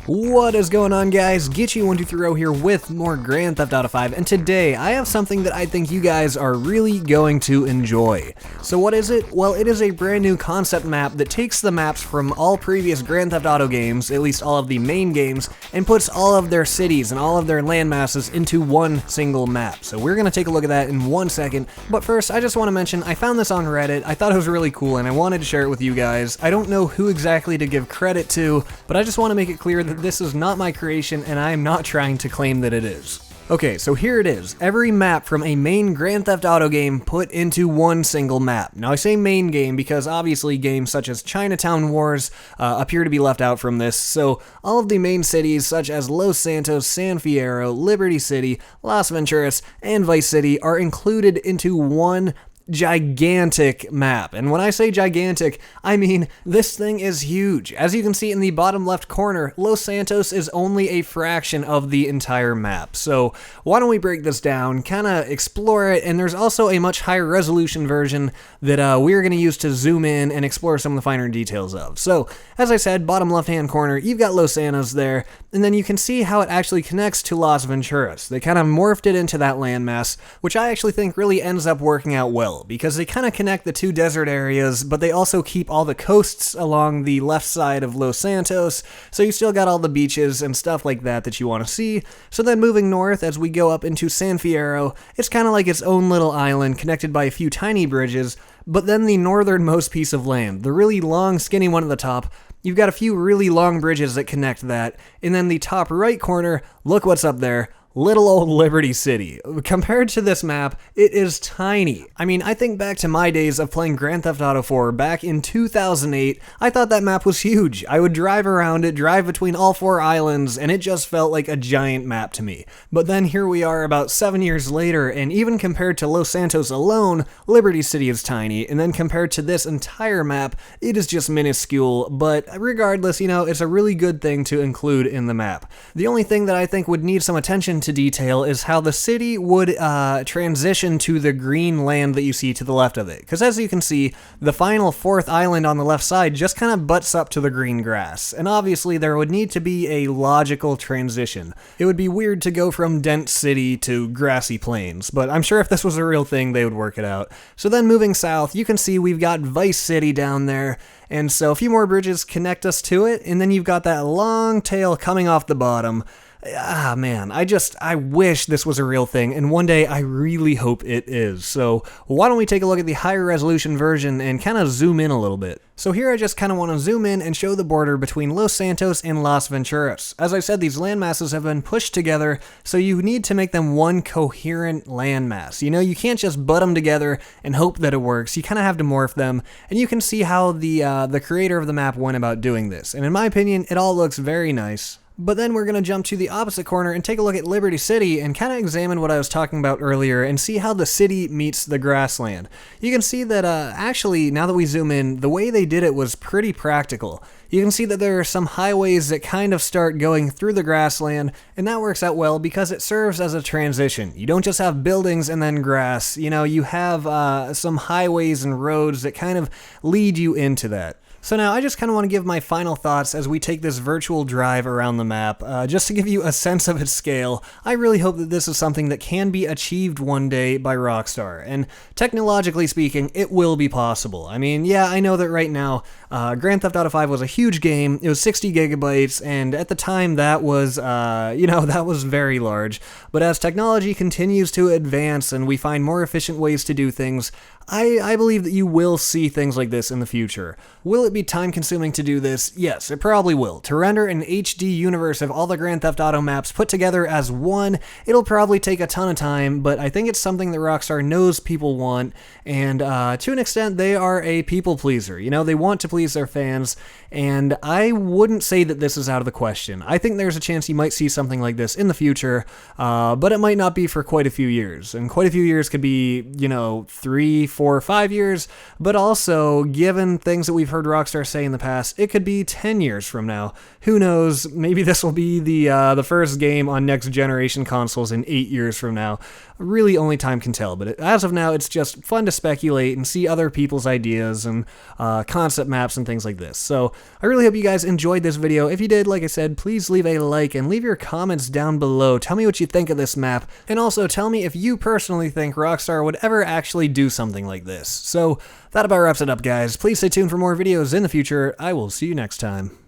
What is going on, guys? Getchy123 here with more Grand Theft Auto 5, and today I have something that I think you guys are really going to enjoy. So what is it? Well, it is a brand new concept map that takes the maps from all previous Grand Theft Auto games, at least all of the main games, and puts all of their cities and all of their land masses into one single map. So we're going to take a look at that in 1 second, but first I just want to mention I found this on Reddit. I thought it was really cool and I wanted to share it with you guys. I don't know who exactly to give credit to, but I just want to make it clear that this is not my creation and I am not trying to claim that it is. Okay, so here it is. Every map from a main Grand Theft Auto game put into one single map. Now I say main game because obviously games such as Chinatown Wars appear to be left out from this, so all of the main cities such as Los Santos, San Fierro, Liberty City, Las Venturas, and Vice City are included into one gigantic map. And when I say gigantic, I mean this thing is huge. As you can see in the bottom left corner, Los Santos is only a fraction of the entire map. So why don't we break this down, kind of explore it, and there's also a much higher resolution version that we're going to use to zoom in and explore some of the finer details of. So as I said, bottom left hand corner, you've got Los Santos there, and then you can see how it actually connects to Las Venturas. They kind of morphed it into that landmass, which I actually think really ends up working out well, because they kind of connect the two desert areas, but they also keep all the coasts along the left side of Los Santos, so you still got all the beaches and stuff like that that you want to see. So then moving north, as we go up into San Fierro, it's kind of like its own little island connected by a few tiny bridges, but then the northernmost piece of land, the really long skinny one at the top, you've got a few really long bridges that connect that, and then the top right corner, look what's up there, little old Liberty City. Compared to this map, it is tiny. I mean, I think back to my days of playing Grand Theft Auto 4 back in 2008, I thought that map was huge. I would drive around it, drive between all four islands, and it just felt like a giant map to me. But then here we are about 7 years later, and even compared to Los Santos alone, Liberty City is tiny, and then compared to this entire map, it is just minuscule, but regardless, you know, it's a really good thing to include in the map. The only thing that I think would need some attention to detail is how the city would transition to the green land that you see to the left of it. Because as you can see, the final fourth island on the left side just kind of butts up to the green grass. And obviously there would need to be a logical transition. It would be weird to go from dense city to grassy plains, but I'm sure if this was a real thing, they would work it out. So then moving south, you can see we've got Vice City down there, and so a few more bridges connect us to it, and then you've got that long tail coming off the bottom. Ah, man, I wish this was a real thing, and one day I really hope it is. So why don't we take a look at the higher resolution version and kind of zoom in a little bit. So here I just kind of want to zoom in and show the border between Los Santos and Las Venturas. As I said, these landmasses have been pushed together, so you need to make them one coherent landmass. You know, you can't just butt them together and hope that it works. You kind of have to morph them, and you can see how the creator of the map went about doing this. And in my opinion, it all looks very nice. But then we're going to jump to the opposite corner and take a look at Liberty City and kind of examine what I was talking about earlier and see how the city meets the grassland. You can see that actually, now that we zoom in, the way they did it was pretty practical. You can see that there are some highways that kind of start going through the grassland, and that works out well because it serves as a transition. You don't just have buildings and then grass, you know, you have some highways and roads that kind of lead you into that. So now I just kind of want to give my final thoughts as we take this virtual drive around the map, just to give you a sense of its scale. I really hope that this is something that can be achieved one day by Rockstar, and technologically speaking, it will be possible. I mean, yeah, I know that right now, Grand Theft Auto 5 was a huge game. It was 60 gigabytes, and at the time that was, that was very large. But as technology continues to advance and we find more efficient ways to do things, I believe that you will see things like this in the future. Will it be time-consuming to do this? Yes, it probably will. To render an HD universe of all the Grand Theft Auto maps put together as one, it'll probably take a ton of time, but I think it's something that Rockstar knows people want, and to an extent, they are a people pleaser. You know, they want to please their fans, and I wouldn't say that this is out of the question. I think there's a chance you might see something like this in the future, but it might not be for quite a few years, and quite a few years could be, 3, 4 or 5 years, but also, given things that we've heard Rockstar say in the past, it could be 10 years from now. Who knows, maybe this will be the first game on next generation consoles in 8 years from now. Really, only time can tell, but as of now, it's just fun to speculate and see other people's ideas and concept maps and things like this. So, I really hope you guys enjoyed this video. If you did, like I said, please leave a like and leave your comments down below. Tell me what you think of this map, and also tell me if you personally think Rockstar would ever actually do something like this. So, that about wraps it up, guys. Please stay tuned for more videos in the future. I will see you next time.